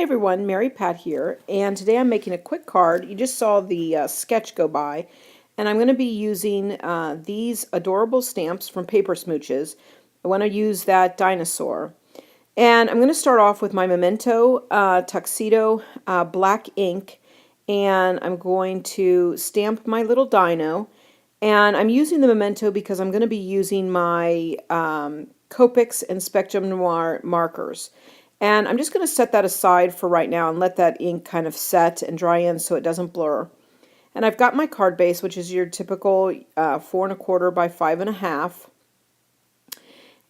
everyone, Mary Pat here, and today I'm making a quick card. You just saw the sketch go by, and I'm going to be using these adorable stamps from Paper Smooches. I want to use that dinosaur. And I'm going to start off with my Memento Tuxedo black ink, and I'm going to stamp my little dino. And I'm using the Memento because I'm going to be using my Copics and Spectrum Noir markers. And I'm just going to set that aside for right now and let that ink kind of set and dry in so it doesn't blur. And I've got my card base, which is your typical 4¼ by 5½.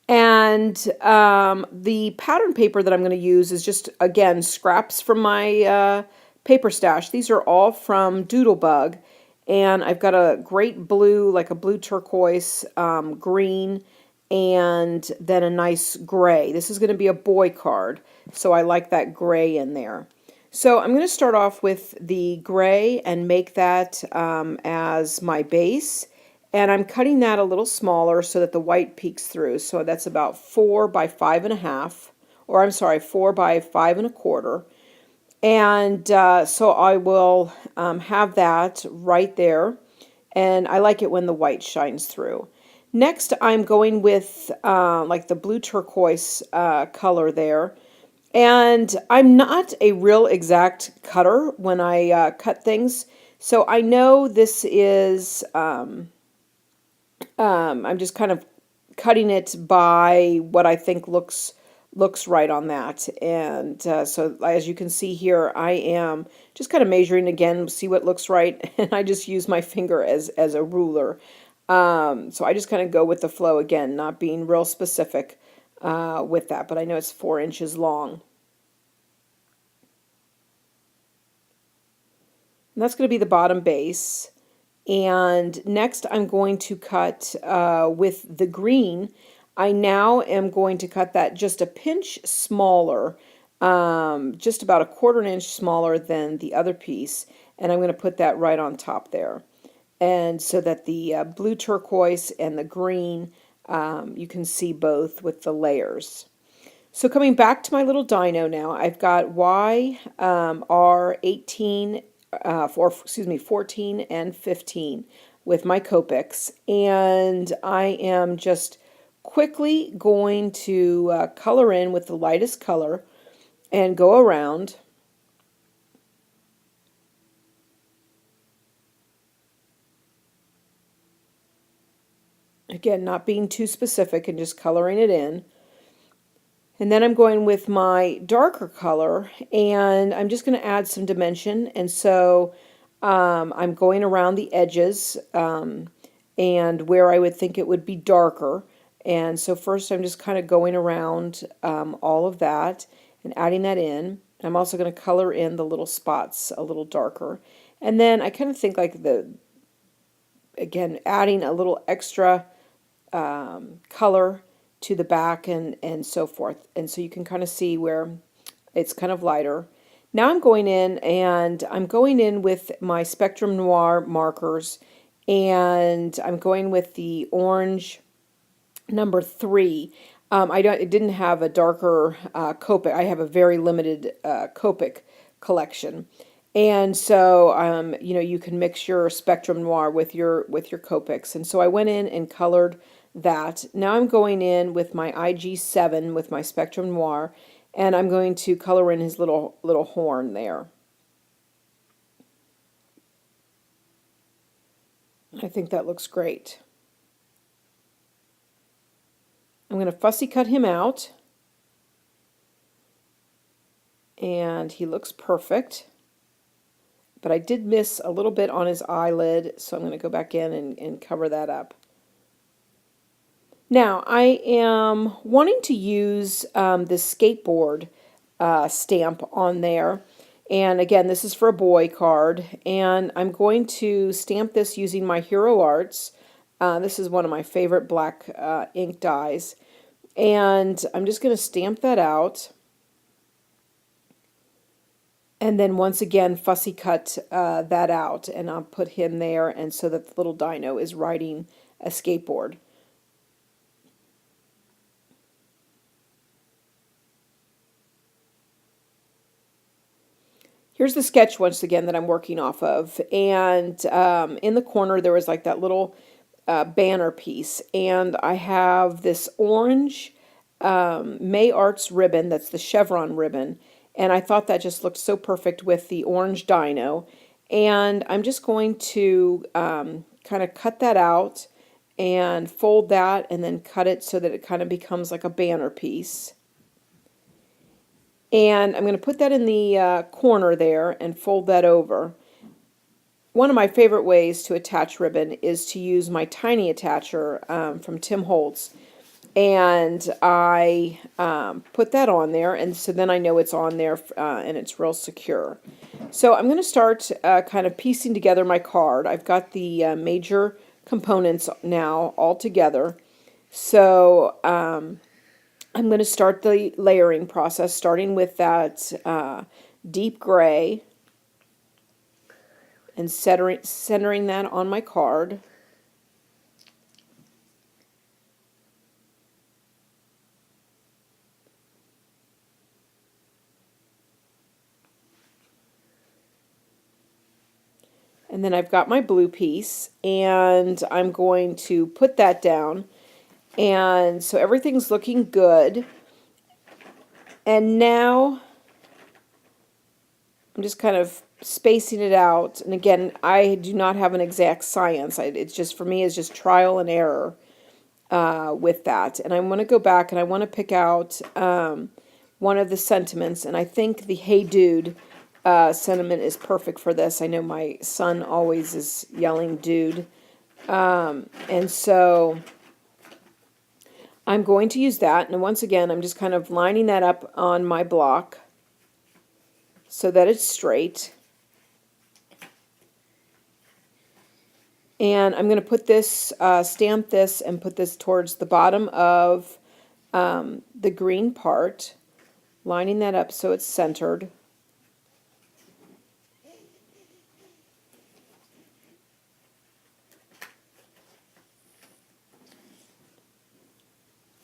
And the pattern paper that I'm going to use is just, again, scraps from my paper stash. These are all from Doodlebug. And I've got a great blue, like a blue turquoise, green, and then a nice gray. This is going to be a boy card, so I like that gray in there. So I'm going to start off with the gray and make that as my base. And I'm cutting that a little smaller so that the white peeks through. So that's about 4 by 5½, or I'm sorry, 4 by 5¼ And so I will have that right there, and I like it when the white shines through. Next, I'm going with like the blue turquoise color there, and I'm not a real exact cutter when I cut things, so I know this is, I'm just kind of cutting it by what I think looks right on that. And so as you can see here, I am just kind of measuring again, see what looks right, and I just use my finger as a ruler. So I just kind of go with the flow again, not being real specific with that, but I know it's 4 inches long. And that's going to be the bottom base. And next I'm going to cut with the green. I now am going to cut that just a pinch smaller, just about a 1/4 inch smaller than the other piece. And I'm going to put that right on top there. And so that the blue turquoise and the green, you can see both with the layers. So coming back to my little dino now, I've got R18, excuse me, 14 and 15 with my Copics, and I am just quickly going to color in with the lightest color and go around. Again, not being too specific and just coloring it in. And then I'm going with my darker color, and I'm just going to add some dimension. And so I'm going around the edges and where I would think it would be darker. And so first I'm just kind of going around all of that and adding that in. I'm also going to color in the little spots a little darker. And then I kind of think like again, adding a little extra color to the back and so forth. And so you can kind of see where it's kind of lighter. Now I'm going in, and I'm going in with my Spectrum Noir markers, and I'm going with the orange number 3. It didn't have a darker Copic. I have a very limited Copic collection. And so, you know, you can mix your Spectrum Noir with your Copics. And so I went in and colored that. Now I'm going in with my IG7 with my Spectrum Noir, and I'm going to color in his little horn there. I think that looks great. I'm going to fussy cut him out, and he looks perfect. But I did miss a little bit on his eyelid, so I'm going to go back in and cover that up. Now, I am wanting to use this skateboard stamp on there. And again, this is for a boy card. And I'm going to stamp this using my Hero Arts. This is one of my favorite black ink dyes. And I'm just going to stamp that out. And then once again, fussy cut that out. And I'll put him there, and so that the little dino is riding a skateboard. Here's the sketch once again that I'm working off of. And in the corner there was like that little banner piece. And I have this orange May Arts ribbon, that's the chevron ribbon. And I thought that just looked so perfect with the orange dino. And I'm just going to kind of cut that out and fold that and then cut it so that it kind of becomes like a banner piece. And I'm going to put that in the corner there and fold that over. One of my favorite ways to attach ribbon is to use my tiny attacher from Tim Holtz. And I put that on there, and so then I know it's on there and it's real secure. So I'm going to start kind of piecing together my card. I've got the major components now all together. So I'm going to start the layering process, starting with that deep gray and centering that on my card. And then I've got my blue piece, and I'm going to put that down. And so everything's looking good. And now I'm just kind of spacing it out. And again, I do not have an exact science. It's just, for me, it's just trial and error with that. And I want to go back and I want to pick out one of the sentiments. And I think the "Hey Dude" sentiment is perfect for this. I know my son always is yelling "dude." And so I'm going to use that. And once again, I'm just kind of lining that up on my block so that it's straight. And I'm going to put this, stamp this, and put this towards the bottom of the green part, lining that up so it's centered.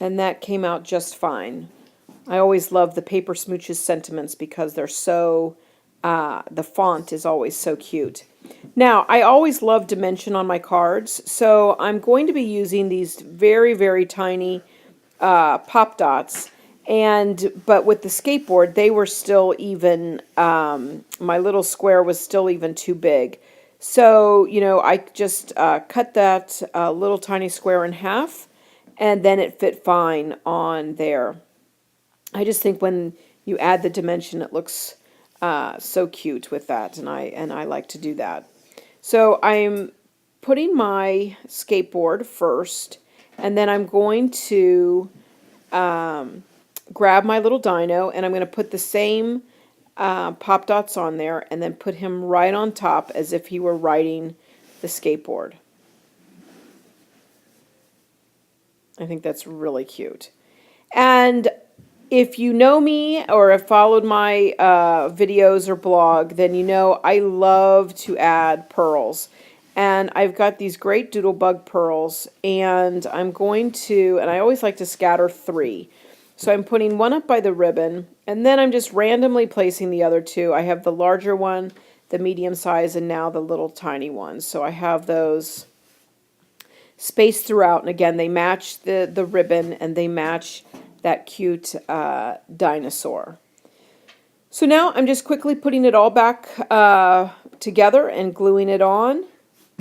And that came out just fine. I always love the Paper Smooches sentiments because they're so, the font is always so cute. Now, I always love dimension on my cards, so I'm going to be using these very, very tiny pop dots. But with the skateboard, they were still even, my little square was still even too big. So, you know, I just cut that little tiny square in half, and then it fit fine on there. I just think when you add the dimension, it looks so cute with that, and I like to do that. So I'm putting my skateboard first, and then I'm going to grab my little dino, and I'm going to put the same pop dots on there, and then put him right on top as if he were riding the skateboard. I think that's really cute. And if you know me or have followed my videos or blog, then you know I love to add pearls. And I've got these great doodlebug pearls, and I'm going to, and I always like to scatter 3. So I'm putting one up by the ribbon, and then I'm just randomly placing the other 2. I have the larger one, the medium size, and now the little tiny one. So I have those spaced throughout, and again, they match the ribbon, and they match that cute dinosaur. So now I'm just quickly putting it all back together and gluing it on,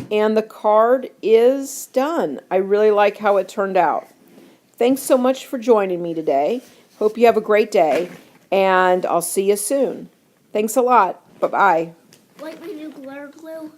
and the card is done. I really like how it turned out. Thanks so much for joining me today. Hope you have a great day, and I'll see you soon. Thanks a lot. Bye-bye. Like my new glitter glue?